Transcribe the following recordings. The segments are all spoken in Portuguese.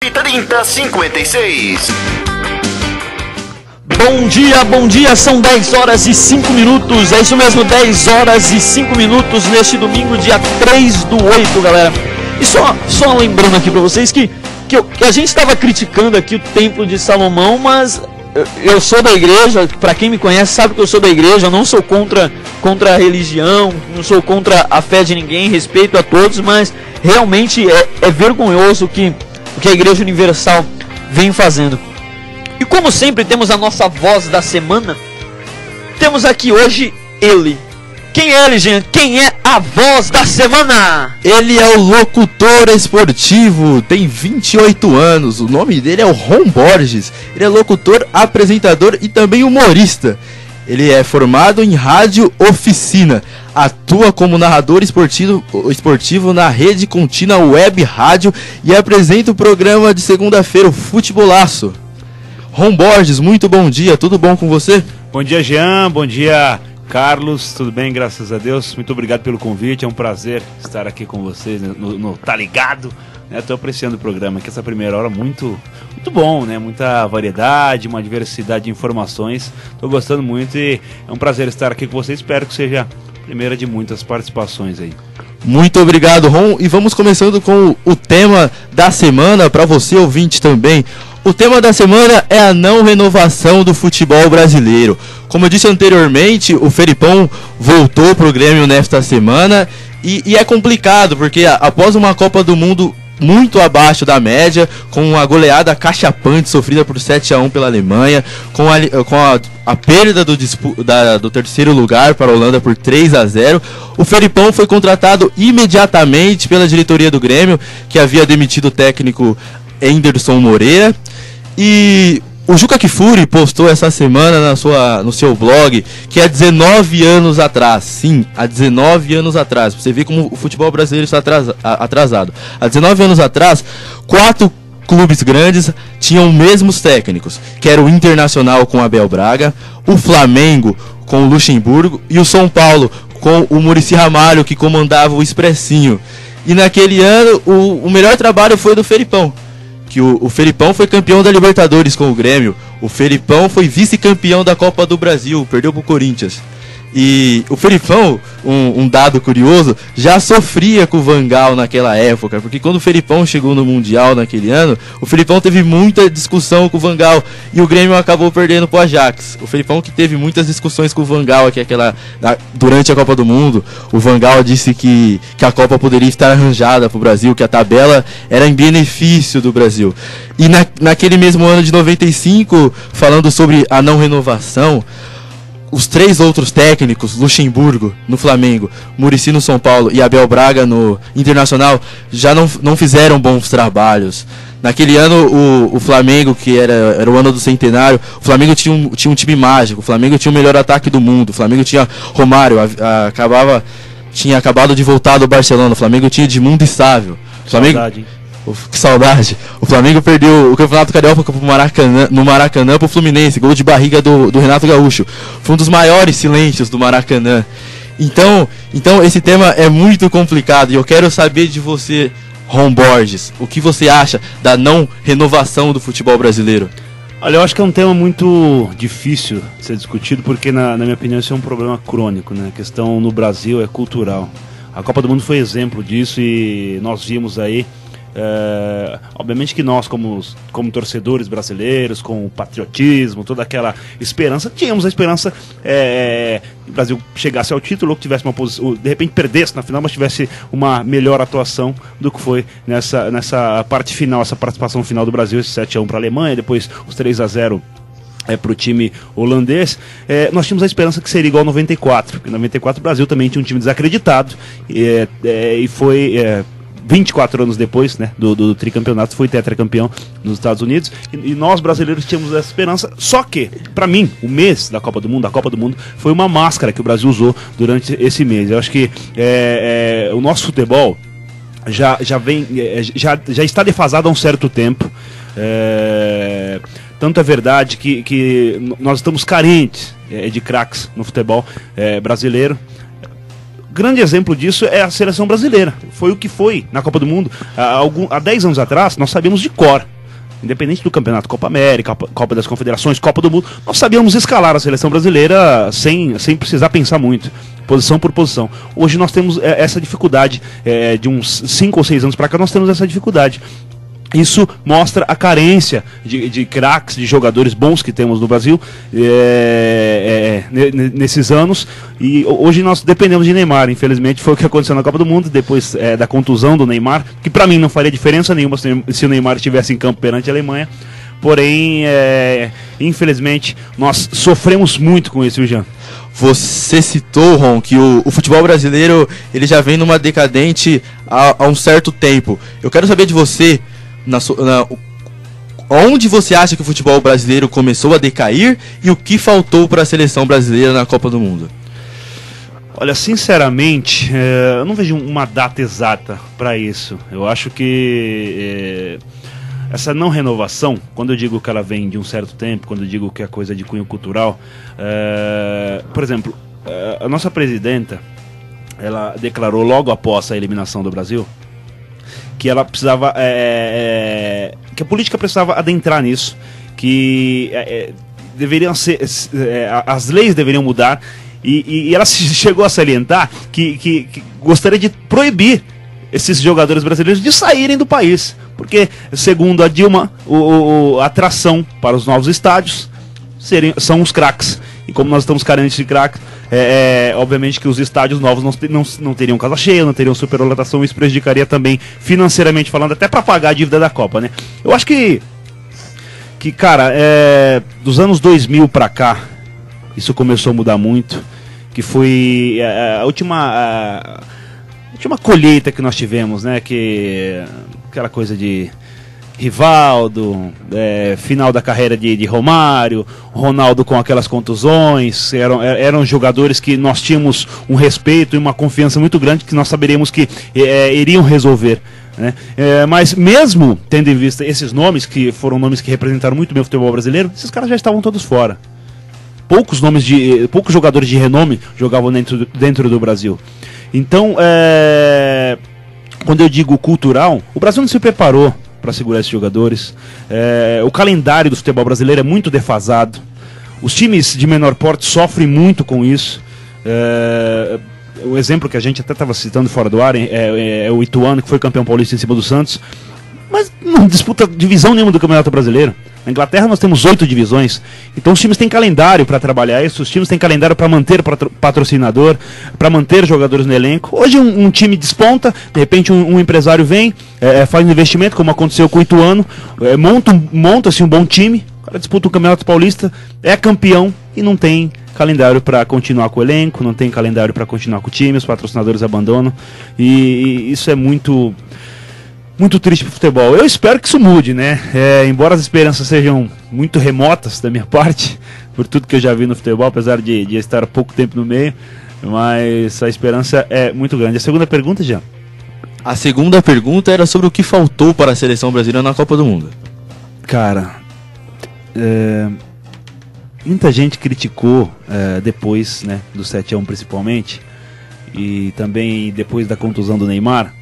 3056. Bom dia, são 10 horas e 5 minutos, é isso mesmo, 10 horas e 5 minutos neste domingo, dia 3/8, galera. E só lembrando aqui pra vocês que a gente estava criticando aqui o Templo de Salomão, mas eu sou da igreja, pra quem me conhece sabe que eu sou da igreja, eu não sou contra a religião, não sou contra a fé de ninguém, respeito a todos, mas realmente é vergonhoso o que a Igreja Universal vem fazendo. E como sempre temos a nossa voz da semana, temos aqui hoje ele. Quem é ele, gente? Quem é a voz da semana? Ele é o locutor esportivo, tem 28 anos, o nome dele é o Ron Borges. Ele é locutor, apresentador e também humorista. Ele é formado em rádio oficina, atua como narrador esportivo na rede contínua Web Rádio e apresenta o programa de segunda-feira, o Futebolaço. Ron Borges, muito bom dia, tudo bom com você? Bom dia, Jean, bom dia, Carlos, tudo bem, graças a Deus, muito obrigado pelo convite, é um prazer estar aqui com vocês no Tá Ligado, estou apreciando o programa aqui, essa primeira hora muito bom, né, muita variedade, uma diversidade de informações, estou gostando muito e é um prazer estar aqui com vocês, espero que seja a primeira de muitas participações aí. Muito obrigado, Ron, e vamos começando com o tema da semana, para você ouvinte também. O tema da semana é a não renovação do futebol brasileiro. Como eu disse anteriormente, o Felipão voltou pro Grêmio nesta semana e é complicado, porque após uma Copa do Mundo muito abaixo da média, com a goleada cachapante sofrida por 7-1 pela Alemanha, com a perda do terceiro lugar para a Holanda por 3-0, o Felipão foi contratado imediatamente pela diretoria do Grêmio, que havia demitido o técnico Anderson Moreira. E o Juca Kfouri postou essa semana no seu blog que há 19 anos atrás, sim, há 19 anos atrás, você vê como o futebol brasileiro está atrasado. Há 19 anos atrás, 4 clubes grandes tinham os mesmos técnicos, que era o Internacional com Abel Braga, o Flamengo com o Luxemburgo e o São Paulo com o Muricy Ramalho, que comandava o Expressinho. E naquele ano o melhor trabalho foi do Felipão, que o Felipão foi campeão da Libertadores com o Grêmio, o Felipão foi vice-campeão da Copa do Brasil, perdeu pro Corinthians. E o Felipão, um dado curioso, já sofria com o Van Gaal naquela época, porque quando o Felipão chegou no Mundial naquele ano, o Felipão teve muita discussão com o Van Gaal e o Grêmio acabou perdendo pro Ajax. O Felipão que teve muitas discussões com o Van Gaal aqui, durante a Copa do Mundo. O Van Gaal disse que a Copa poderia estar arranjada pro Brasil, que a tabela era em benefício do Brasil. E naquele mesmo ano de 95, falando sobre a não renovação, os 3 outros técnicos, Luxemburgo no Flamengo, Muricy no São Paulo e Abel Braga no Internacional, já não fizeram bons trabalhos. Naquele ano, o Flamengo, que era o ano do centenário, o Flamengo tinha um time mágico, o Flamengo tinha o melhor ataque do mundo, o Flamengo tinha Romário, tinha acabado de voltar do Barcelona, o Flamengo tinha Edmundo e Sávio. Saudade, hein? Que saudade. O Flamengo perdeu o Campeonato Carioca no Maracanã pro Fluminense, gol de barriga do Renato Gaúcho. Foi um dos maiores silêncios do Maracanã. Então esse tema é muito complicado e eu quero saber de você, Ron Borges, o que você acha da não renovação do futebol brasileiro? Olha, eu acho que é um tema muito difícil de ser discutido porque, na minha opinião, isso é um problema crônico, né? A questão no Brasil é cultural. A Copa do Mundo foi exemplo disso e nós vimos aí. Obviamente que nós como torcedores brasileiros, com o patriotismo, toda aquela esperança, tínhamos a esperança que o Brasil chegasse ao título, ou que tivesse uma posição, de repente perdesse na final, mas tivesse uma melhor atuação do que foi nessa parte final, essa participação final do Brasil, esse 7-1 para a Alemanha, depois os 3-0 para o time holandês. Nós tínhamos a esperança que seria igual ao 94, porque em 94 o Brasil também tinha um time desacreditado e foi 24 anos depois, né, do tricampeonato, foi tetracampeão nos Estados Unidos, e nós brasileiros tínhamos essa esperança, só que, para mim, o mês da Copa do Mundo, a Copa do Mundo, foi uma máscara que o Brasil usou durante esse mês. Eu acho que o nosso futebol já está defasado há um certo tempo. Tanto é verdade que nós estamos carentes de craques no futebol brasileiro. grande exemplo disso é a seleção brasileira. Foi o que foi na Copa do Mundo. Há 10 anos atrás, nós sabíamos de cor. Independente do campeonato, Copa América, Copa das Confederações, Copa do Mundo, nós sabíamos escalar a seleção brasileira sem precisar pensar muito, posição por posição. Hoje nós temos essa dificuldade, de uns 5 ou 6 anos para cá nós temos essa dificuldade. Isso mostra a carência de craques, de jogadores bons que temos no Brasil nesses anos. E hoje nós dependemos de Neymar. Infelizmente foi o que aconteceu na Copa do Mundo, depois da contusão do Neymar, que para mim não faria diferença nenhuma se o Neymar estivesse em campo perante a Alemanha. Porém, infelizmente, nós sofremos muito com isso, Jean. Você citou, Ron, que o futebol brasileiro ele já vem numa decadente há um certo tempo. Eu quero saber de você, onde você acha que o futebol brasileiro começou a decair e o que faltou para a seleção brasileira na Copa do Mundo? Olha, sinceramente, eu não vejo uma data exata para isso. Eu acho que essa não renovação, quando eu digo que ela vem de um certo tempo, quando eu digo que é coisa de cunho cultural, por exemplo, a nossa presidenta, ela declarou logo após a eliminação do Brasil que ela precisava, que a política precisava adentrar nisso, que deveriam ser, as leis deveriam mudar, e ela chegou a salientar que gostaria de proibir esses jogadores brasileiros de saírem do país, porque segundo a Dilma, a atração para os novos estádios são os craques. E como nós estamos carentes de craques, obviamente que os estádios novos não teriam casa cheia, não teriam superlotação, isso prejudicaria também financeiramente falando, até para pagar a dívida da Copa, né? Eu acho que cara, dos anos 2000 para cá, isso começou a mudar muito, que foi a última colheita que nós tivemos, né? Aquela coisa de Rivaldo, final da carreira de Romário, Ronaldo com aquelas contusões, eram jogadores que nós tínhamos um respeito e uma confiança muito grande, que nós saberíamos que iriam resolver, né? Mas mesmo tendo em vista esses nomes, que foram nomes que representaram muito bem o futebol brasileiro, esses caras já estavam todos fora. Poucos jogadores de renome jogavam dentro do Brasil. Então, quando eu digo cultural, o Brasil não se preparou para segurar esses jogadores. O calendário do futebol brasileiro é muito defasado. Os times de menor porte sofrem muito com isso. O exemplo que a gente até estava citando fora do ar é o Ituano, que foi campeão paulista em cima do Santos, mas não disputa divisão nenhuma do Campeonato Brasileiro. Na Inglaterra nós temos 8 divisões, então os times têm calendário para trabalhar isso, os times têm calendário para manter patrocinador, para manter jogadores no elenco. Hoje um time desponta, de repente um empresário vem, faz um investimento, como aconteceu com o Ituano, monta-se um bom time, o cara disputa o Campeonato Paulista, é campeão e não tem calendário para continuar com o elenco, não tem calendário para continuar com o time, os patrocinadores abandonam, e isso é muito triste pro futebol. Eu espero que isso mude, né? Embora as esperanças sejam muito remotas da minha parte, por tudo que eu já vi no futebol, apesar de estar há pouco tempo no meio, mas a esperança é muito grande. A segunda pergunta, Jean? A segunda pergunta era sobre o que faltou para a seleção brasileira na Copa do Mundo. Cara, muita gente criticou depois, né, do 7-1 principalmente, e também depois da contusão do Neymar,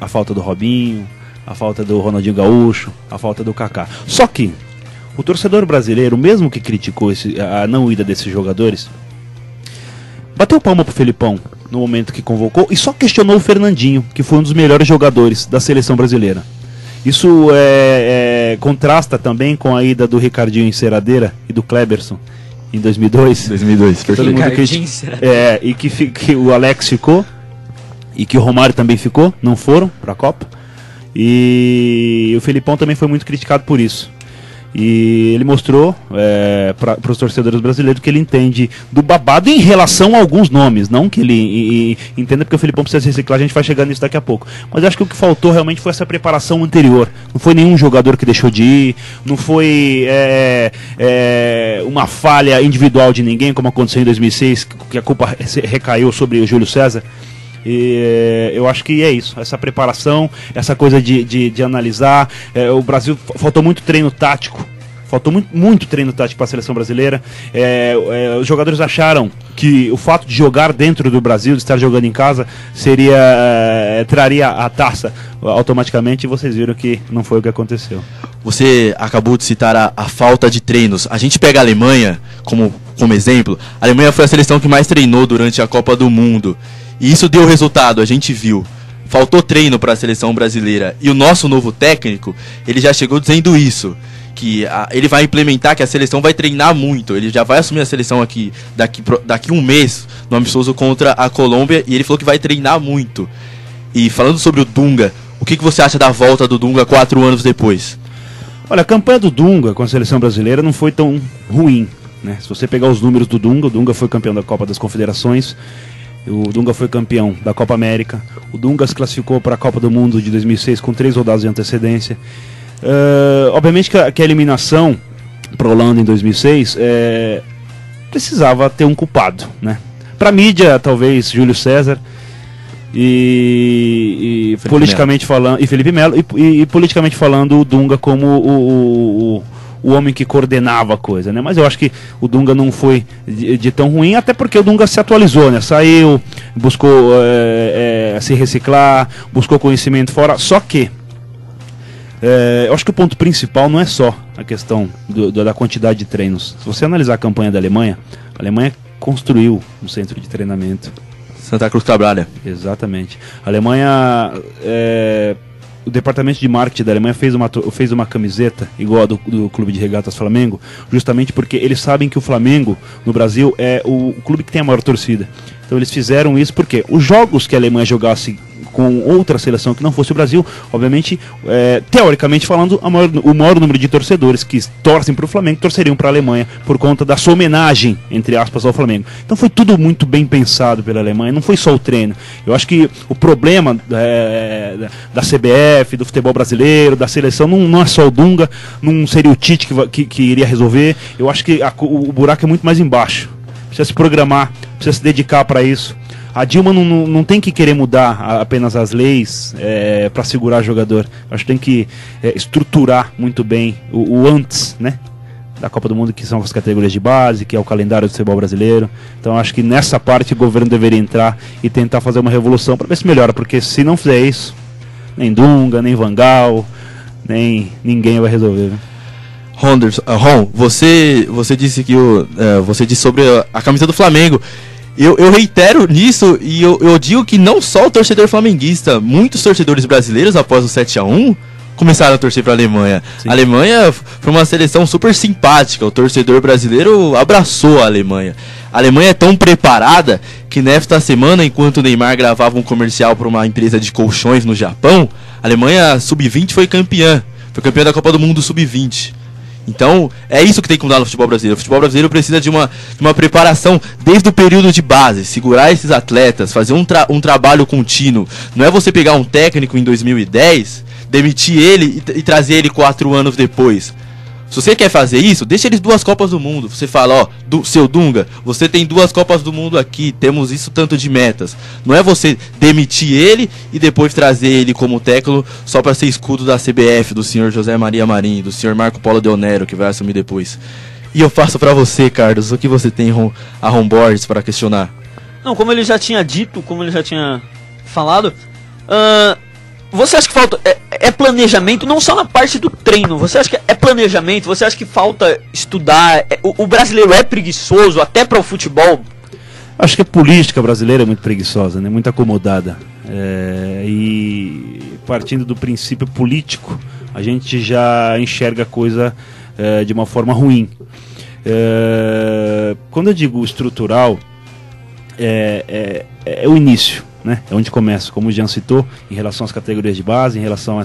a falta do Robinho, a falta do Ronaldinho Gaúcho, a falta do Kaká. Só que o torcedor brasileiro, mesmo que criticou a não ida desses jogadores, bateu palma pro Felipão no momento que convocou e só questionou o Fernandinho, que foi um dos melhores jogadores da seleção brasileira. Isso contrasta também com a ida do Ricardinho Enceradeira e do Kleberson em 2002. 2002, e que o Alex ficou e que o Romário também ficou, não foram para a Copa. E o Felipão também foi muito criticado por isso. E ele mostrou para os torcedores brasileiros que ele entende do babado em relação a alguns nomes. Não que ele entenda, porque o Felipão precisa se reciclar, a gente vai chegar nisso daqui a pouco. Mas acho que o que faltou realmente foi essa preparação anterior. Não foi nenhum jogador que deixou de ir, não foi uma falha individual de ninguém, como aconteceu em 2006, que a culpa recaiu sobre o Júlio César. E eu acho que é isso, essa preparação, essa coisa de analisar. O Brasil faltou muito treino tático, faltou muito treino tático para a seleção brasileira. Os jogadores acharam que o fato de jogar dentro do Brasil, de estar jogando em casa, traria a taça automaticamente, e vocês viram que não foi o que aconteceu. Você acabou de citar a falta de treinos. A gente pega a Alemanha como exemplo. A Alemanha foi a seleção que mais treinou durante a Copa do Mundo. E isso deu resultado, a gente viu. Faltou treino para a seleção brasileira. E o nosso novo técnico, ele já chegou dizendo isso. Que ele vai implementar, que a seleção vai treinar muito. Ele já vai assumir a seleção aqui daqui um mês, no amistoso contra a Colômbia. E ele falou que vai treinar muito. E falando sobre o Dunga, o que você acha da volta do Dunga 4 anos depois? Olha, a campanha do Dunga com a seleção brasileira não foi tão ruim, né? Se você pegar os números do Dunga, o Dunga foi campeão da Copa das Confederações, o Dunga foi campeão da Copa América, o Dunga se classificou para a Copa do Mundo de 2006 com 3 rodadas de antecedência. Obviamente que a eliminação para a Holanda em 2006 precisava ter um culpado, né? Para a mídia, talvez Júlio César, e politicamente falando, e Felipe Melo, e politicamente falando, o Dunga como o homem que coordenava a coisa, né? Mas eu acho que o Dunga não foi de tão ruim, até porque o Dunga se atualizou, né? Saiu, buscou se reciclar, buscou conhecimento fora, só que eu acho que o ponto principal não é só a questão da quantidade de treinos. Se você analisar a campanha da Alemanha, a Alemanha construiu um centro de treinamento. Santa Cruz Cabral. Exatamente. A Alemanha, o departamento de marketing da Alemanha fez uma camiseta igual a do Clube de Regatas Flamengo, justamente porque eles sabem que o Flamengo no Brasil é o clube que tem a maior torcida. Então eles fizeram isso porque os jogos que a Alemanha jogasse com outra seleção que não fosse o Brasil, obviamente, teoricamente falando, o maior número de torcedores que torcem para o Flamengo torceriam para a Alemanha por conta da sua homenagem, entre aspas, ao Flamengo. Então foi tudo muito bem pensado pela Alemanha, não foi só o treino. Eu acho que o problema da CBF, do futebol brasileiro, da seleção, não é só o Dunga, não seria o Tite que iria resolver. Eu acho que o buraco é muito mais embaixo. Precisa se programar, precisa se dedicar para isso. A Dilma não tem que querer mudar apenas as leis para segurar jogador. Acho que tem que estruturar muito bem o antes, né, da Copa do Mundo, que são as categorias de base, que é o calendário do futebol brasileiro. Então acho que nessa parte o governo deveria entrar e tentar fazer uma revolução para ver se melhora, porque se não fizer isso, nem Dunga, nem Van Gaal, nem ninguém vai resolver, né? Ron, você disse que você disse sobre a camisa do Flamengo. Eu reitero nisso e eu digo que não só o torcedor flamenguista, muitos torcedores brasileiros após o 7-1 começaram a torcer para a Alemanha. Sim. A Alemanha foi uma seleção super simpática, o torcedor brasileiro abraçou a Alemanha. A Alemanha é tão preparada que nesta semana, enquanto o Neymar gravava um comercial para uma empresa de colchões no Japão, a Alemanha Sub-20 foi campeã da Copa do Mundo Sub-20. Então, é isso que tem que mudar no futebol brasileiro. O futebol brasileiro precisa de uma preparação desde o período de base, segurar esses atletas, fazer um trabalho contínuo. Não é você pegar um técnico em 2010, demitir ele e trazer ele 4 anos depois. Se você quer fazer isso, deixa eles 2 Copas do Mundo. Você fala, seu Dunga, você tem 2 Copas do Mundo aqui, temos isso tanto de metas. Não é você demitir ele e depois trazer ele como técnico só para ser escudo da CBF, do senhor José Maria Marinho, do senhor Marco Polo Del Nero, que vai assumir depois. E eu faço para você, Carlos, o que você tem a Ron Borges para questionar? Não, como ele já tinha dito, como ele já tinha falado, você acha que falta planejamento, não só na parte do treino? Você acha que é planejamento? Você acha que falta estudar? O brasileiro é preguiçoso até para o futebol? Acho que a política brasileira é muito preguiçosa, né? Muito acomodada. E partindo do princípio político, a gente já enxerga a coisa de uma forma ruim. Quando eu digo estrutural, é o início, né? É onde começa, como o Jean citou, em relação às categorias de base, em relação a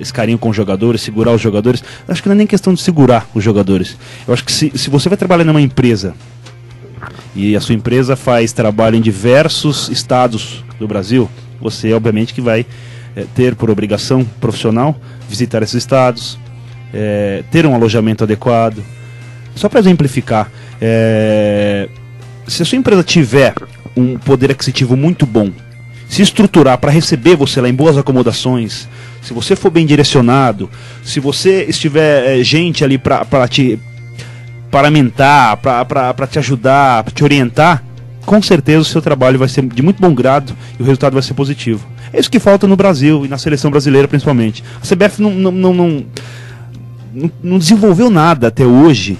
esse carinho com os jogadores, segurar os jogadores. Eu acho que não é nem questão de segurar os jogadores. Eu acho que se você vai trabalhar numa empresa e a sua empresa faz trabalho em diversos estados do Brasil, você obviamente que vai ter por obrigação profissional visitar esses estados, ter um alojamento adequado. Só para exemplificar, se a sua empresa tiver um poder aquisitivo muito bom, se estruturar para receber você lá em boas acomodações, se você for bem direcionado, se você estiver gente ali para te paramentar, para te ajudar, para te orientar, com certeza o seu trabalho vai ser de muito bom grado e o resultado vai ser positivo. É isso que falta no Brasil e na seleção brasileira principalmente. A CBF não desenvolveu nada até hoje,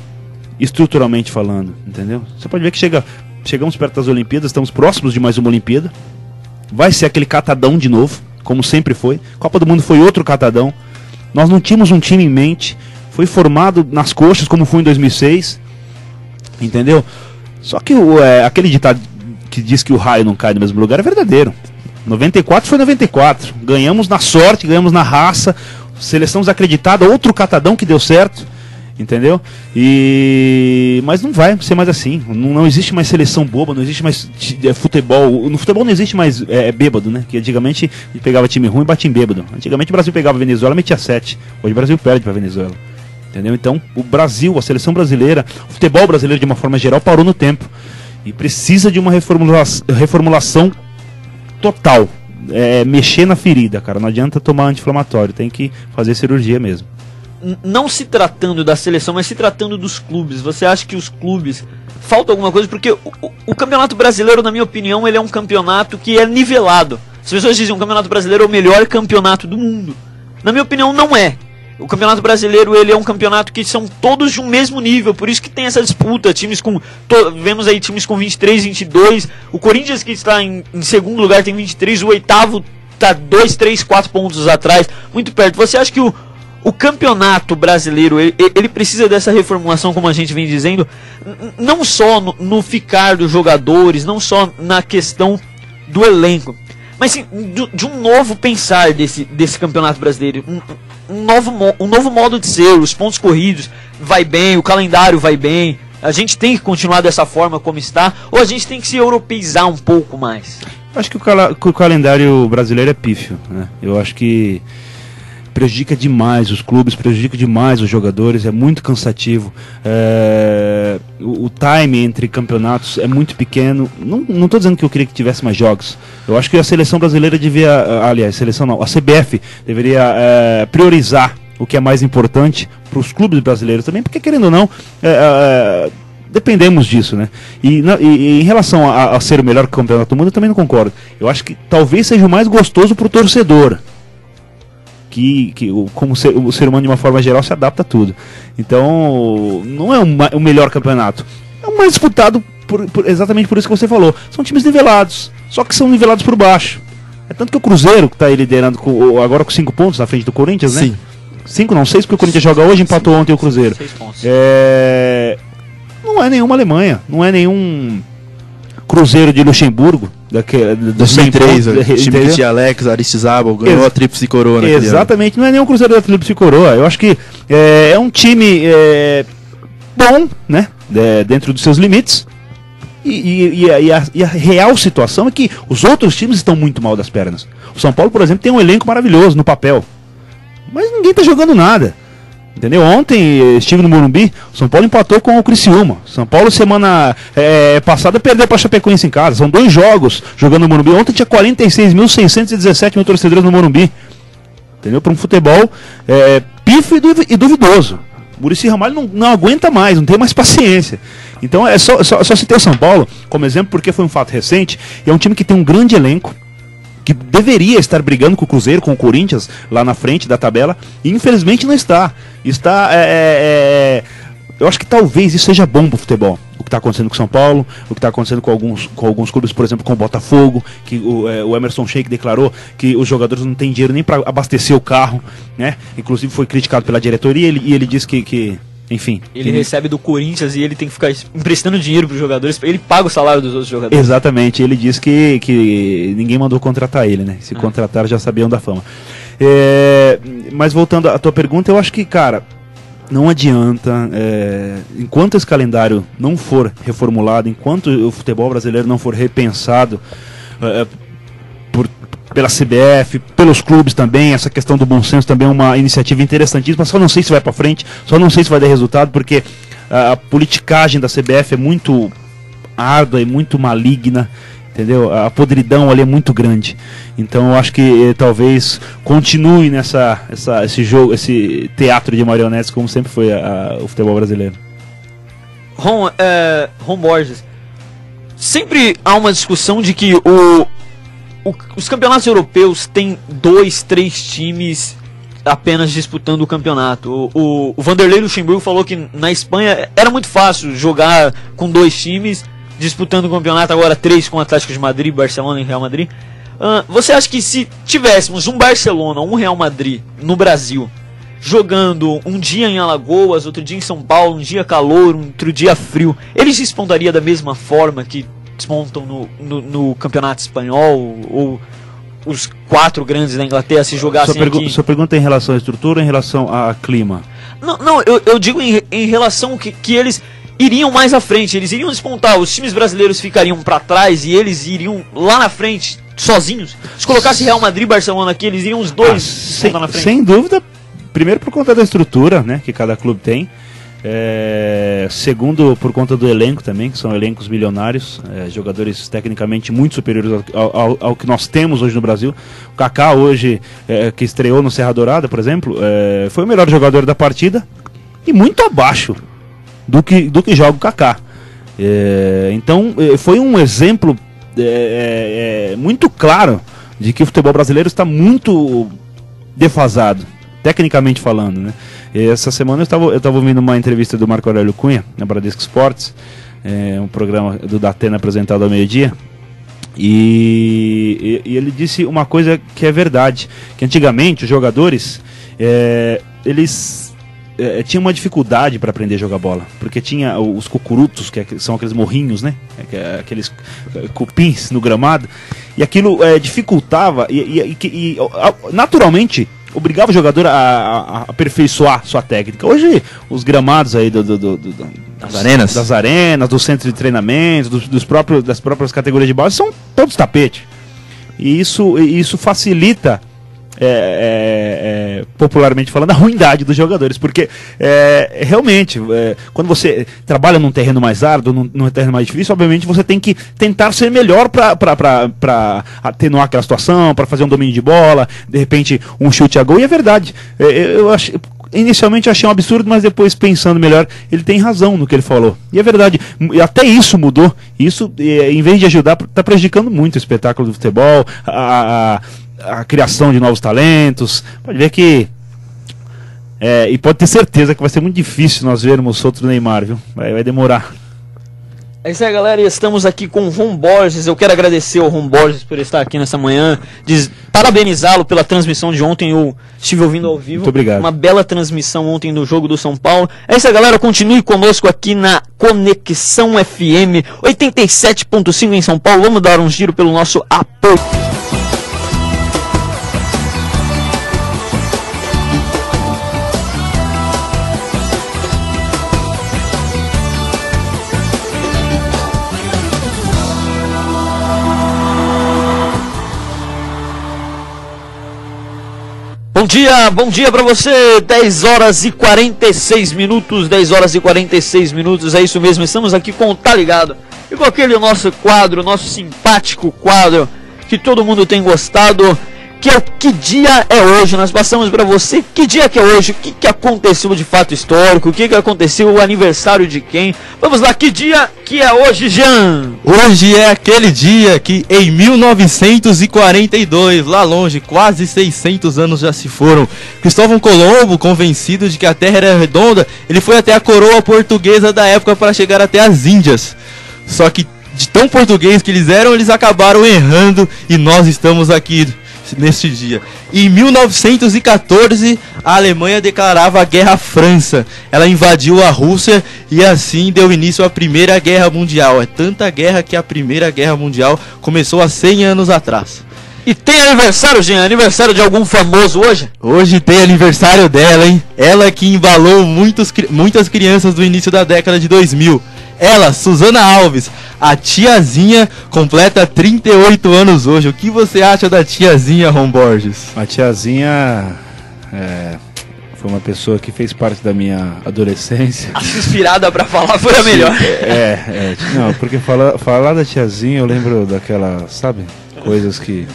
estruturalmente falando, entendeu? Você pode ver que chegamos perto das Olimpíadas, estamos próximos de mais uma Olimpíada. Vai ser aquele catadão de novo, como sempre foi. Copa do Mundo foi outro catadão. Nós não tínhamos um time em mente. Foi formado nas coxas, como foi em 2006. Entendeu? Só que aquele ditado que diz que o raio não cai no mesmo lugar é verdadeiro. 94 foi 94. Ganhamos na sorte, ganhamos na raça. Seleção desacreditada, outro catadão que deu certo. Entendeu? Mas não vai ser mais assim. Não existe mais seleção boba, não existe mais futebol. No futebol não existe mais bêbado, né? Que antigamente a gente pegava time ruim e batia em bêbado. Antigamente o Brasil pegava a Venezuela e metia 7. Hoje o Brasil perde pra Venezuela. Entendeu? Então o Brasil, a seleção brasileira, o futebol brasileiro de uma forma geral parou no tempo. E precisa de uma reformulação total. Mexer na ferida, cara. Não adianta tomar anti-inflamatório, tem que fazer cirurgia mesmo. Não se tratando da seleção, mas se tratando dos clubes, você acha que os clubes falta alguma coisa? Porque o Campeonato Brasileiro, na minha opinião, ele é um campeonato que é nivelado. As pessoas dizem que o Campeonato Brasileiro é o melhor campeonato do mundo. Na minha opinião, não é. O Campeonato Brasileiro, ele é um campeonato que são todos de um mesmo nível, por isso que tem essa disputa. Vemos aí times com 23, 22. O Corinthians, que está em segundo lugar, tem 23. O oitavo está 2, 3, 4 pontos atrás, muito perto. Você acha que o campeonato brasileiro, ele precisa dessa reformulação, como a gente vem dizendo, não só no ficar dos jogadores, não só na questão do elenco, mas sim de um novo pensar desse campeonato brasileiro, um novo modo de ser. Os pontos corridos vai bem, o calendário vai bem, a gente tem que continuar dessa forma como está, ou a gente tem que se europeizar um pouco mais? Acho que o calendário brasileiro é pífio, né? Eu acho que prejudica demais os clubes, prejudica demais os jogadores, é muito cansativo. O time entre campeonatos é muito pequeno. Não estou dizendo que eu queria que tivesse mais jogos. Eu acho que a seleção brasileira a CBF deveria priorizar o que é mais importante para os clubes brasileiros também, porque querendo ou não, dependemos disso, né? E em relação a ser o melhor campeonato do mundo, eu também não concordo. Eu acho que talvez seja o mais gostoso para o torcedor. Como o ser humano de uma forma geral se adapta a tudo. Então não é o melhor campeonato, é o mais disputado exatamente por isso que você falou. São times nivelados, só que são nivelados por baixo. É tanto que o Cruzeiro, que está liderando agora com 5 pontos na frente do Corinthians, né? Sim. 5 não, 6, porque o Corinthians joga hoje, empatou ontem o Cruzeiro. 6 pontos. Não é nenhuma Alemanha, não é nenhum Cruzeiro de Luxemburgo, do 2003, time que tinha Alex, Aristizábal, ganhou a Tríplice Coroa. Exatamente, não é nenhum Cruzeiro da Tríplice Coroa. Eu acho que é um time bom, né, dentro dos seus limites. E a real situação é que os outros times estão muito mal das pernas. O São Paulo, por exemplo, tem um elenco maravilhoso no papel, mas ninguém está jogando nada. Entendeu? Ontem estive no Morumbi, o São Paulo empatou com o Criciúma. São Paulo semana passada perdeu para a Chapecoense em casa. São 2 jogos jogando no Morumbi. Ontem tinha 46.617 mil torcedores no Morumbi. Entendeu? Para um futebol pífio e duvidoso. O Muricy Ramalho não aguenta mais, não tem mais paciência. Então só citei o São Paulo como exemplo porque foi um fato recente. E é um time que tem um grande elenco, que deveria estar brigando com o Cruzeiro, com o Corinthians, lá na frente da tabela, e infelizmente não está. Eu acho que talvez isso seja bom pro futebol. O que está acontecendo com o São Paulo, o que está acontecendo com alguns clubes, por exemplo, com o Botafogo, que o Emerson Sheik declarou que os jogadores não têm dinheiro nem para abastecer o carro, né? Inclusive foi criticado pela diretoria e ele disse que enfim. Ele recebe do Corinthians e ele tem que ficar emprestando dinheiro para os jogadores, ele paga o salário dos outros jogadores. Exatamente, ele disse que ninguém mandou contratar ele, né? Se contrataram já sabiam da fama. Mas voltando à tua pergunta, eu acho que, cara, não adianta, enquanto esse calendário não for reformulado, enquanto o futebol brasileiro não for repensado pela CBF, pelos clubes também, essa questão do bom senso também é uma iniciativa interessantíssima, só não sei se vai para frente, só não sei se vai dar resultado, porque a politicagem da CBF é muito árdua e muito maligna, entendeu? A podridão ali é muito grande. Então eu acho que talvez continue esse jogo, esse teatro de marionetes, como sempre foi o futebol brasileiro. Ron Borges, sempre há uma discussão de que os campeonatos europeus têm 2, 3 times apenas disputando o campeonato. O Vanderlei Luxemburgo falou que na Espanha era muito fácil jogar com 2 times disputando o campeonato, agora 3 com o Atlético de Madrid, Barcelona e Real Madrid. Você acha que se tivéssemos um Barcelona, um Real Madrid no Brasil, jogando um dia em Alagoas, outro dia em São Paulo, um dia calor, outro dia frio, eles despontariam da mesma forma que desmontam no campeonato espanhol, ou os 4 grandes da Inglaterra se jogassem aqui? Sua pergunta é em relação à estrutura ou em relação a clima? Não, eu digo em relação que eles iriam mais à frente, eles iriam despontar, os times brasileiros ficariam para trás e eles iriam lá na frente, sozinhos. Se colocasse Real Madrid e Barcelona aqui, eles iriam os dois na frente. Sem dúvida, primeiro por conta da estrutura, né, que cada clube tem. Segundo, por conta do elenco também, que são elencos milionários, jogadores tecnicamente muito superiores ao que nós temos hoje no Brasil. O Kaká hoje, que estreou no Serra Dourada, por exemplo, foi o melhor jogador da partida e muito abaixo do que joga o Kaká. Então foi um exemplo muito claro de que o futebol brasileiro está muito defasado, tecnicamente falando, né? Essa semana eu estava ouvindo uma entrevista do Marco Aurélio Cunha, na Bradesco Esportes, um programa do Datena apresentado ao meio-dia, e ele disse uma coisa que é verdade, que antigamente os jogadores, eles tinham uma dificuldade para aprender a jogar bola, porque tinha os cucurutos, que são aqueles morrinhos, né? Aqueles cupins no gramado, e aquilo dificultava e naturalmente obrigava o jogador a aperfeiçoar sua técnica. Hoje, os gramados aí das arenas, do centro de treinamento, das próprias categorias de base, são todos tapete. E isso facilita, popularmente falando, a ruindade dos jogadores, porque realmente, quando você trabalha num terreno mais árduo, num terreno mais difícil, obviamente você tem que tentar ser melhor para atenuar aquela situação, para fazer um domínio de bola, de repente um chute a gol, e é verdade. Inicialmente eu achei um absurdo, mas depois pensando melhor, ele tem razão no que ele falou. E é verdade, e até isso mudou. Isso, em vez de ajudar, está prejudicando muito o espetáculo do futebol, a criação de novos talentos. Pode ver que e pode ter certeza que vai ser muito difícil nós vermos outro Neymar, viu? Vai demorar. É isso aí, galera, e estamos aqui com o Ron Borges. Eu quero agradecer ao Ron Borges por estar aqui nessa manhã, parabenizá-lo pela transmissão de ontem. Eu estive ouvindo ao vivo. Muito obrigado. Uma bela transmissão ontem do jogo do São Paulo. É isso aí, galera, continue conosco aqui na Conexão FM 87.5 em São Paulo. Vamos dar um giro pelo nosso apoio. Bom dia pra você, 10 horas e 46 minutos, 10 horas e 46 minutos, é isso mesmo, estamos aqui com o Tá Ligado, e com aquele nosso quadro, nosso simpático quadro, que todo mundo tem gostado, que é o Que Dia é Hoje. Nós passamos pra você que dia que é hoje, o que aconteceu de fato histórico, o que aconteceu, o aniversário de quem. Vamos lá, que dia que é hoje, Jean? Hoje é aquele dia que em 1942, lá longe, quase 600 anos já se foram, Cristóvão Colombo, convencido de que a Terra era redonda, ele foi até a coroa portuguesa da época para chegar até as Índias. Só que de tão português que eles eram, eles acabaram errando e nós estamos aqui neste dia. Em 1914, a Alemanha declarava a guerra à França. Ela invadiu a Rússia e assim deu início à Primeira Guerra Mundial. É tanta guerra que a Primeira Guerra Mundial começou há 100 anos atrás. E tem aniversário, Jean? Aniversário de algum famoso hoje? Hoje tem aniversário dela, hein? Ela que embalou muitas crianças do início da década de 2000. Ela, Susana Alves, a tiazinha, completa 38 anos hoje. O que você acha da tiazinha, Ron Borges? A tiazinha foi uma pessoa que fez parte da minha adolescência. A inspirada pra falar foi a melhor. Não, porque falar da tiazinha, eu lembro daquela, sabe, coisas que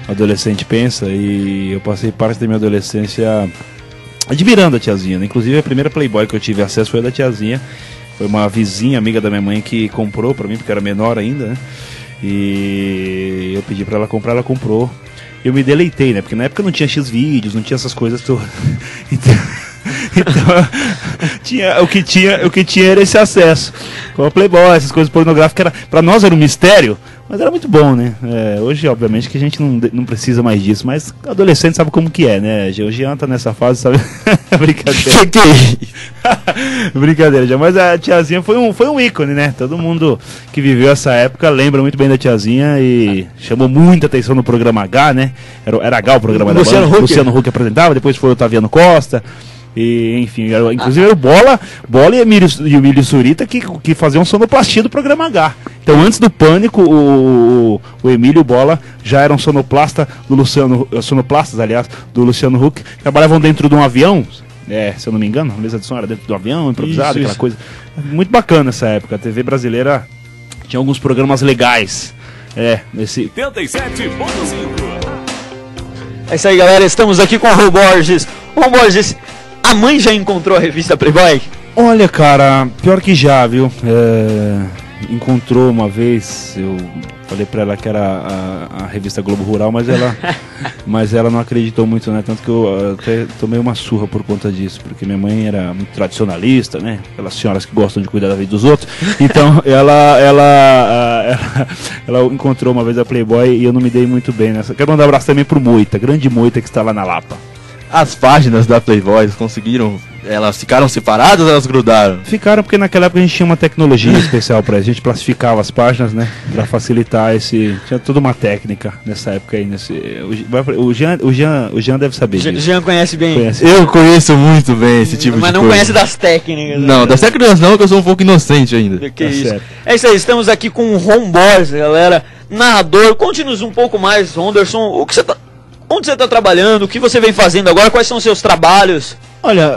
o adolescente pensa, e eu passei parte da minha adolescência admirando a tiazinha, né? Inclusive a primeira Playboy que eu tive acesso foi a da tiazinha. Foi uma vizinha, amiga da minha mãe, que comprou pra mim, porque era menor ainda, né? E eu pedi pra ela comprar, ela comprou. Eu me deleitei, né? Porque na época não tinha X-Vídeos, não tinha essas coisas todas. Então o que tinha era esse acesso. Com a Playboy, essas coisas pornográficas, pra nós era um mistério, mas era muito bom, né? Hoje, obviamente, que a gente não precisa mais disso, mas adolescente sabe como que é, né? O Jean tá nessa fase, sabe? Brincadeira. Brincadeira, já. Mas a tiazinha foi um ícone, né? Todo mundo que viveu essa época lembra muito bem da tiazinha e chamou muita atenção no programa H, né? Era H o programa da banda. Luciano Huck apresentava, depois foi o Otaviano Costa. E, enfim, inclusive era o Bola e o Emílio Surita que faziam sonoplastia do programa H. Então, antes do Pânico, o Emílio e o Bola já eram sonoplastas, aliás, do Luciano Huck. Trabalhavam dentro de um avião, se eu não me engano, a mesa de som era dentro do avião, improvisado, aquela coisa. Muito bacana essa época. A TV brasileira tinha alguns programas legais. Nesse 87.5. É isso aí, galera. Estamos aqui com o Ron Borges. Ron Borges, a mãe já encontrou a revista Playboy? Olha, cara, pior que já, viu? Encontrou uma vez, eu falei pra ela que era a revista Globo Rural, mas ela não acreditou muito, né? Tanto que eu até tomei uma surra por conta disso, porque minha mãe era muito tradicionalista, né? Aquelas senhoras que gostam de cuidar da vida dos outros. Então ela encontrou uma vez a Playboy e eu não me dei muito bem nessa. Quero mandar um abraço também pro Moita, grande Moita que está lá na Lapa. As páginas da Playboy conseguiram... Elas ficaram separadas ou elas grudaram? Ficaram porque naquela época a gente tinha uma tecnologia especial pra isso. A gente plastificava as páginas, né? Pra facilitar esse... Tinha toda uma técnica nessa época aí. O Jean deve saber disso. O Jean conhece bem. Eu conheço muito bem esse tipo de coisa. Mas não conhece das técnicas. Não, das técnicas não, que eu sou um pouco inocente ainda. Que isso. Certo. É isso aí, estamos aqui com o Ron Borges, galera. Narrador. Conte-nos um pouco mais, Ronderson. Onde você está trabalhando? O que você vem fazendo agora? Quais são os seus trabalhos? Olha,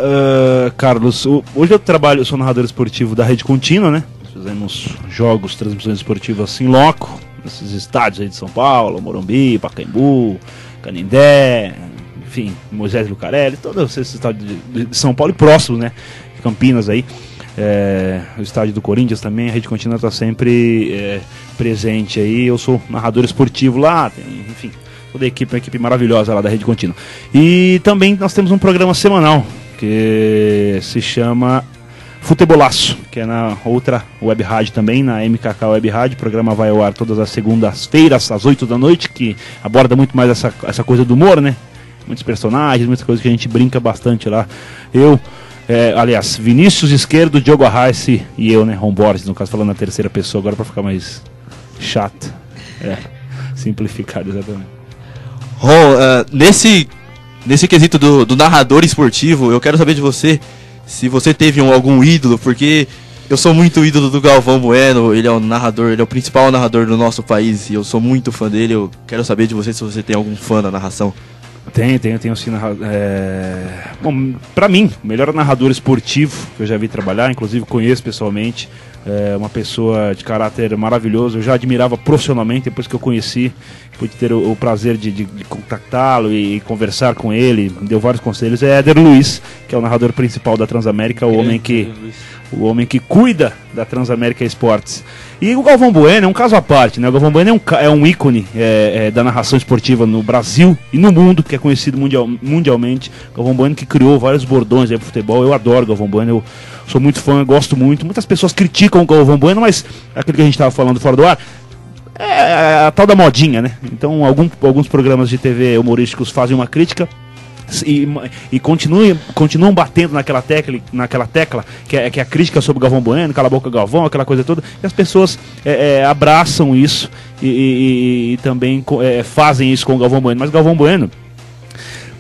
Carlos, hoje eu sou narrador esportivo da Rede Contínua, né? Nós fizemos jogos, transmissões esportivas em loco, nesses estádios aí de São Paulo, Morumbi, Pacaembu, Canindé, enfim, Moisés Lucarelli, todos esses estádios de São Paulo e próximos, né? Campinas aí. O estádio do Corinthians também, a Rede Contínua está sempre presente aí. Eu sou narrador esportivo lá, enfim. Toda a equipe, uma equipe maravilhosa lá da Rede Contínua. E também nós temos um programa semanal que se chama Futebolaço, que é na outra web rádio também, na MKK Web Rádio. O programa vai ao ar todas as segundas-feiras, às 8 da noite, que aborda muito mais essa coisa do humor, né? Muitos personagens, muitas coisas que a gente brinca bastante lá. Aliás, Vinícius Esquerdo, Diogo Arraes e eu, né? Ron Borges, no caso, falando na terceira pessoa, agora para ficar mais chato. Simplificado, exatamente. Ron, nesse quesito do narrador esportivo, eu quero saber de você se você teve algum ídolo, porque eu sou muito ídolo do Galvão Bueno, ele é o narrador, ele é o principal narrador do nosso país e eu sou muito fã dele. Eu quero saber de você se você tem algum fã da narração. Tenho sim. Bom, pra mim, o melhor narrador esportivo que eu já vi trabalhar, inclusive conheço pessoalmente, uma pessoa de caráter maravilhoso. Eu já admirava profissionalmente, depois que eu conheci, pude ter o prazer de contactá-lo e conversar com ele, me deu vários conselhos. É Éder Luiz, que é o narrador principal da Transamérica, o homem que cuida da Transamérica Esportes. E o Galvão Bueno é um caso à parte, né? O Galvão Bueno é um ícone da narração esportiva no Brasil e no mundo, que é conhecido mundialmente. O Galvão Bueno que criou vários bordões aí pro futebol. Eu adoro o Galvão Bueno, eu sou muito fã, gosto muito. Muitas pessoas criticam o Galvão Bueno, mas aquilo que a gente estava falando fora do ar é a tal da modinha, né? Então alguns programas de TV humorísticos fazem uma crítica e continuam batendo naquela tecla que é a crítica sobre o Galvão Bueno, cala a boca Galvão, aquela coisa toda, e as pessoas abraçam isso e também fazem isso com o Galvão Bueno. Mas o Galvão Bueno,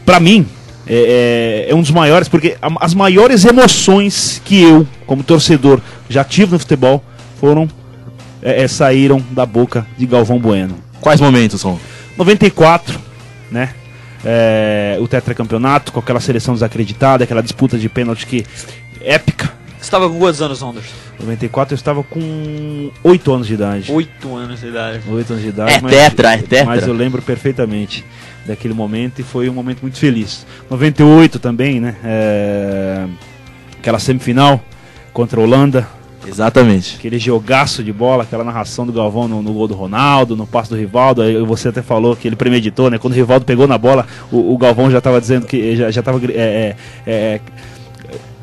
pra mim, é um dos maiores, porque as maiores emoções que eu, como torcedor, já tive no futebol saíram da boca de Galvão Bueno. Quais momentos, Ron? 94, né? O tetracampeonato, com aquela seleção desacreditada, aquela disputa de pênalti épica. Você estava com quantos anos, Ronderson? 94 eu estava com 8 anos de idade. 8 anos de idade. 8 anos de idade. É tetra. Mas eu lembro perfeitamente daquele momento e foi um momento muito feliz. 98 também, né? Aquela semifinal contra a Holanda, Exatamente. Aquele jogaço de bola, aquela narração do Galvão no gol do Ronaldo, no passe do Rivaldo. Aí você até falou que ele premeditou, né? Quando o Rivaldo pegou na bola, o Galvão já estava dizendo que já estava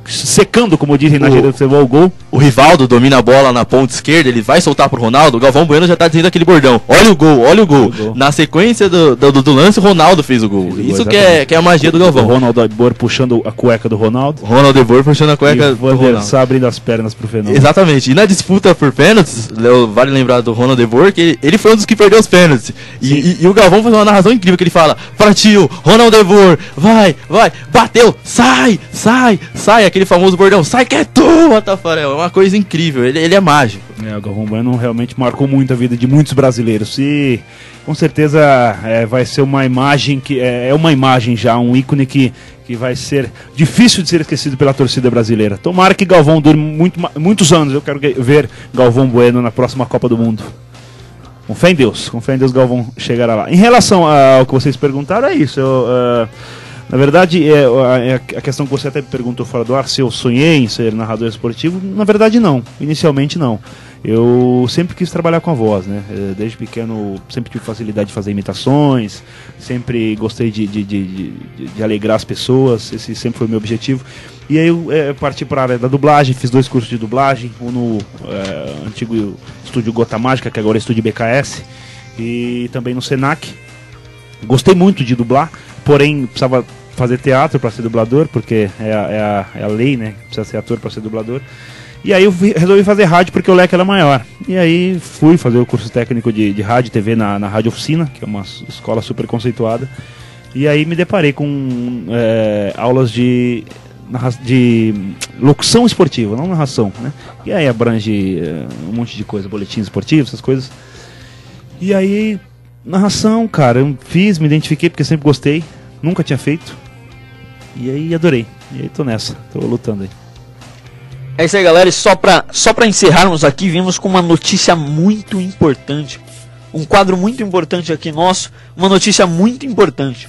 secando, como dizem na gíria do futebol, o gol. O Rivaldo domina a bola na ponta esquerda, ele vai soltar pro Ronaldo, o Galvão Bueno já tá dizendo aquele bordão: olha o gol, olha o gol. Na sequência do lance, o Ronaldo fez o gol. Isso que é a magia do Galvão. O Ronaldo Ebor puxando a cueca do Ronaldo. Ronaldo Ebor puxando a cueca do Ronaldo. Abrindo as pernas pro Fenômeno. Exatamente. E na disputa por pênaltis, vale lembrar do Ronaldo Ebor, que ele foi um dos que perdeu os pênaltis. E o Galvão faz uma narração incrível, que ele fala: partiu, Ronaldo Ebor, vai, bateu, sai, aquele famoso bordão: sai que é tua, Tafarel. É uma coisa incrível, ele é mágico. O Galvão Bueno realmente marcou muito a vida de muitos brasileiros e com certeza vai ser uma imagem que é uma imagem já, um ícone que vai ser difícil de ser esquecido pela torcida brasileira. Tomara que Galvão dure muitos anos. Eu quero ver Galvão Bueno na próxima Copa do Mundo. Com fé em Deus Galvão chegará lá. Em relação ao que vocês perguntaram, é isso. Na verdade, a questão que você até perguntou fora do ar, se eu sonhei em ser narrador esportivo, na verdade não, inicialmente não. Eu sempre quis trabalhar com a voz, né? Desde pequeno sempre tive facilidade de fazer imitações, sempre gostei de alegrar as pessoas, esse sempre foi o meu objetivo. E aí eu parti para a área da dublagem, fiz 2 cursos de dublagem, um no antigo estúdio Gota Mágica, que agora é estúdio BKS, e também no Senac. Gostei muito de dublar, porém precisava fazer teatro para ser dublador, porque é a lei, né? Precisa ser ator para ser dublador. E aí eu resolvi fazer rádio porque o leque era maior. E aí fui fazer o curso técnico de rádio e TV na Rádio Oficina, que é uma escola super conceituada. E aí me deparei com aulas de locução esportiva, não narração, né? E aí abrange um monte de coisa, boletins esportivos, essas coisas. E aí, narração, cara, eu fiz, me identifiquei porque sempre gostei, nunca tinha feito. E aí adorei. E aí tô nessa, tô lutando aí. É isso aí, galera, e só pra encerrarmos aqui, vimos com uma notícia muito importante. Um quadro muito importante aqui nosso, uma notícia muito importante.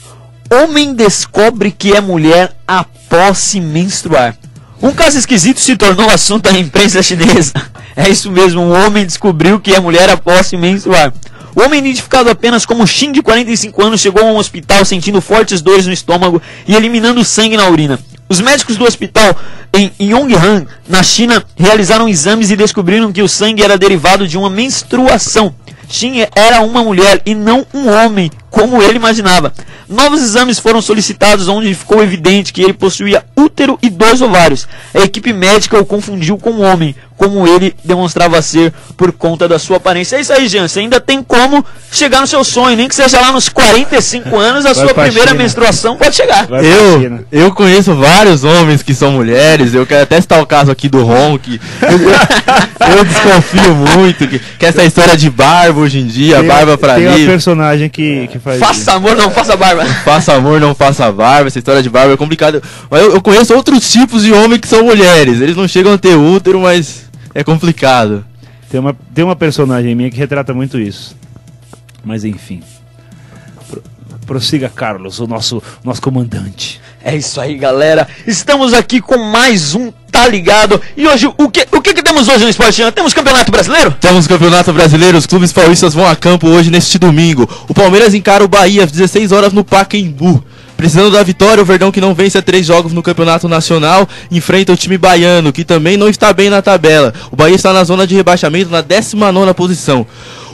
Homem descobre que é mulher após se menstruar. Um caso esquisito se tornou assunto da imprensa chinesa. É isso mesmo, um homem descobriu que é mulher após se menstruar. O homem, identificado apenas como Xin, de 45 anos, chegou a um hospital sentindo fortes dores no estômago e eliminando sangue na urina. Os médicos do hospital em Yonghan, na China, realizaram exames e descobriram que o sangue era derivado de uma menstruação. Xin era uma mulher e não um homem, como ele imaginava. Novos exames foram solicitados, onde ficou evidente que ele possuía útero e 2 ovários. A equipe médica o confundiu com um homem, como ele demonstrava ser por conta da sua aparência. É isso aí, Jean, você ainda tem como chegar no seu sonho, nem que seja lá nos 45 anos, a sua primeira menstruação pode chegar. Eu conheço vários homens que são mulheres, eu quero até citar o caso aqui do Ron, que eu desconfio muito, que essa história de barba hoje em dia, barba pra livre. Tem uma personagem que faz faça isso. Amor, não faça barba. Faça amor, não faça barba, essa história de barba é complicada. Mas eu conheço outros tipos de homens que são mulheres, eles não chegam a ter útero, mas é complicado. Tem uma personagem minha que retrata muito isso. Mas enfim. Prossiga, Carlos, o nosso comandante. É isso aí, galera. Estamos aqui com mais um Tá Ligado. E hoje, o que temos hoje no Esporte? Temos Campeonato Brasileiro? Temos Campeonato Brasileiro. Os clubes paulistas vão a campo hoje, neste domingo. O Palmeiras encara o Bahia às 16 horas no Pacaembu. Precisando da vitória, o Verdão, que não vence há 3 jogos no Campeonato Nacional, enfrenta o time baiano, que também não está bem na tabela. O Bahia está na zona de rebaixamento, na 19ª posição.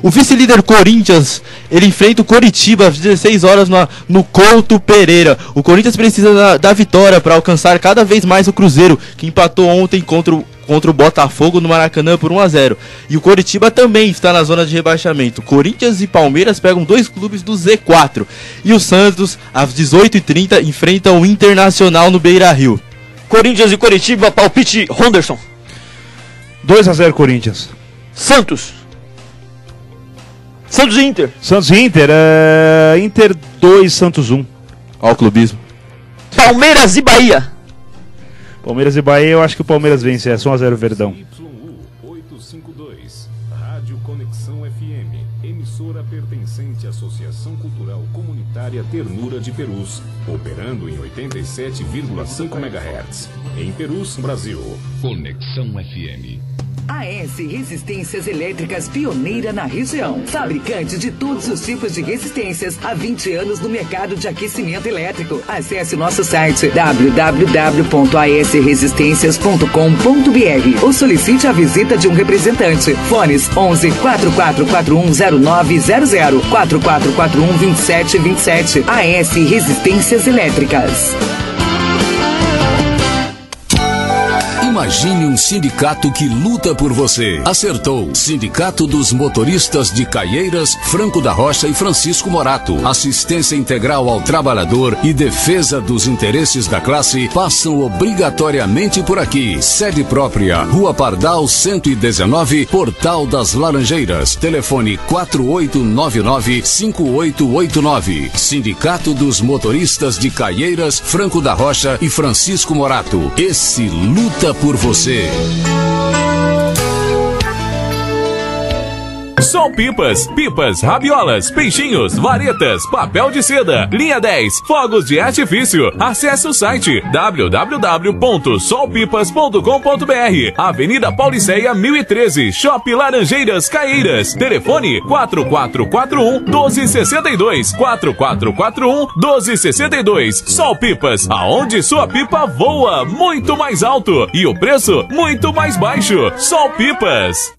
O vice-líder Corinthians, ele enfrenta o Coritiba às 16 horas no Couto Pereira. O Corinthians precisa da vitória para alcançar cada vez mais o Cruzeiro, que empatou ontem contra o Botafogo no Maracanã por 1-0. E o Coritiba também está na zona de rebaixamento. Corinthians e Palmeiras pegam 2 clubes do Z4. E o Santos, às 18h30, enfrenta o Internacional no Beira-Rio. Corinthians e Coritiba, palpite Henderson. 2-0 Corinthians. Santos e Inter. Santos e Inter, Inter 2, Santos 1. Ó o clubismo. Palmeiras e Bahia. Palmeiras e Bahia, eu acho que o Palmeiras vence, é 1-0 Verdão. YU 852, Rádio Conexão FM, emissora pertencente à Associação Cultural Comunitária Ternura de Perus, operando em 87,5 MHz. Em Perus, Brasil. Conexão FM. AS Resistências Elétricas, pioneira na região. Fabricante de todos os tipos de resistências há 20 anos no mercado de aquecimento elétrico. Acesse nosso site www.asresistências.com.br ou solicite a visita de um representante. Fones 11 4441 0900 4441 2727. AS Resistências Elétricas. Imagine um sindicato que luta por você. Acertou. Sindicato dos Motoristas de Caieiras, Franco da Rocha e Francisco Morato. Assistência integral ao trabalhador e defesa dos interesses da classe passam obrigatoriamente por aqui. Sede própria, Rua Pardal 119, Portal das Laranjeiras. Telefone 4899-5889. Sindicato dos Motoristas de Caieiras, Franco da Rocha e Francisco Morato. Esse luta por você. Sol Pipas, pipas, rabiolas, peixinhos, varetas, papel de seda, linha 10, fogos de artifício. Acesse o site www.solpipas.com.br. Avenida Pauliceia 1013, Shopping Laranjeiras, Caieiras. Telefone 4441-1262, 4441-1262. Sol Pipas, aonde sua pipa voa muito mais alto e o preço muito mais baixo. Sol Pipas.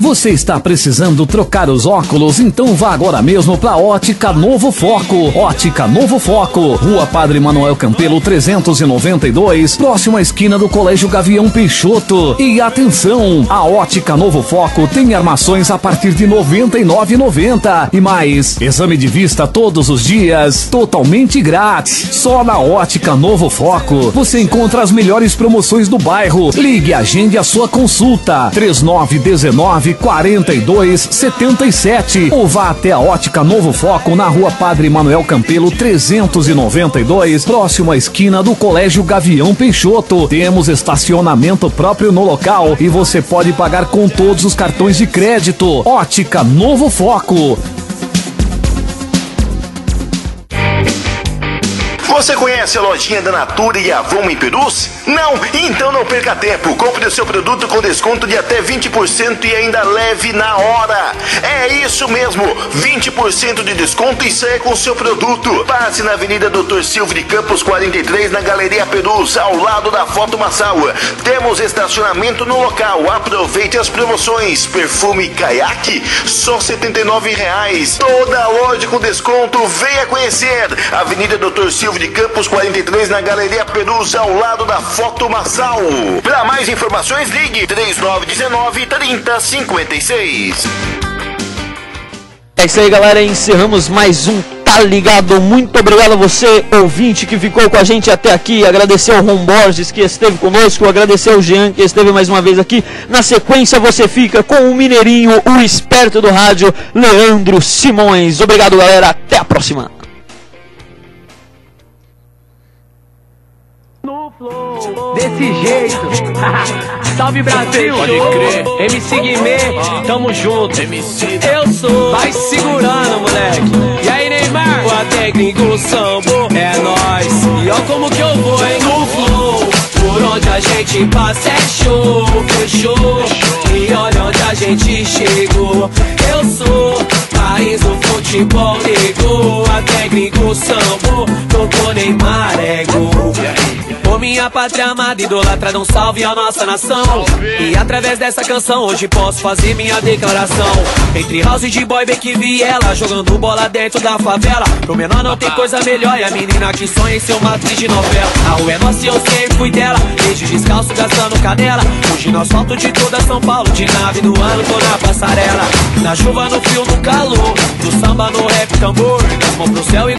Você está precisando trocar os óculos? Então vá agora mesmo para Ótica Novo Foco. Ótica Novo Foco, Rua Padre Manuel Campelo 392, próxima à esquina do Colégio Gavião Peixoto. E atenção, a Ótica Novo Foco tem armações a partir de R$ 99,90 e mais exame de vista todos os dias, totalmente grátis. Só na Ótica Novo Foco você encontra as melhores promoções do bairro. Ligue e agende a sua consulta 3919-4277 ou vá até a Ótica Novo Foco na Rua Padre Manuel Campelo 392, próximo à esquina do Colégio Gavião Peixoto. Temos estacionamento próprio no local e você pode pagar com todos os cartões de crédito. Ótica Novo Foco. Você conhece a lojinha da Natura e Avon em Perus? Não? Então não perca tempo. Compre o seu produto com desconto de até 20% e ainda leve na hora. É isso mesmo, 20% de desconto e saia com o seu produto. Passe na Avenida Dr. Silvio de Campos 43, na Galeria Perus, ao lado da Foto Massaua. Temos estacionamento no local. Aproveite as promoções. Perfume Caiaque, só R$ 79,00. Toda loja com desconto. Venha conhecer. Avenida Dr. Silvio de Campos 43, na Galeria Perus, ao lado da Foto Massal. Para mais informações, ligue 3919-3056. É isso aí, galera. Encerramos mais um Tá Ligado. Muito obrigado a você, ouvinte, que ficou com a gente até aqui. Agradecer ao Ron Borges, que esteve conosco. Agradecer ao Jean, que esteve mais uma vez aqui. Na sequência, você fica com o mineirinho, o esperto do rádio, Leandro Simões. Obrigado, galera. Até a próxima. Desse jeito. Salve Brasil. Pode crer. MC Guimê, tamo junto. Eu sou. Vai segurando, moleque. E aí, Neymar? O até gringo sambo é nóis. E ó como que eu vou, hein? No flow. Por onde a gente passa é show. Fechou. E olha onde a gente chegou. Eu sou. País do futebol negou. Até gringo sambo. Tocou Neymar é gol. Ô minha pátria amada, idolatrada, um salve à nossa nação. E através dessa canção hoje posso fazer minha declaração. Entre house e boy, bem que vi ela jogando bola dentro da favela. Pro menor não tem coisa melhor, e a menina que sonha em ser uma atriz de novela. A rua é nossa e eu sempre fui dela, desde descalço gastando canela. Hoje no asfalto de toda São Paulo, de nave no ano tô na passarela. Na chuva, no frio, no calor, do samba, no rap, tambor, das mãos pro céu e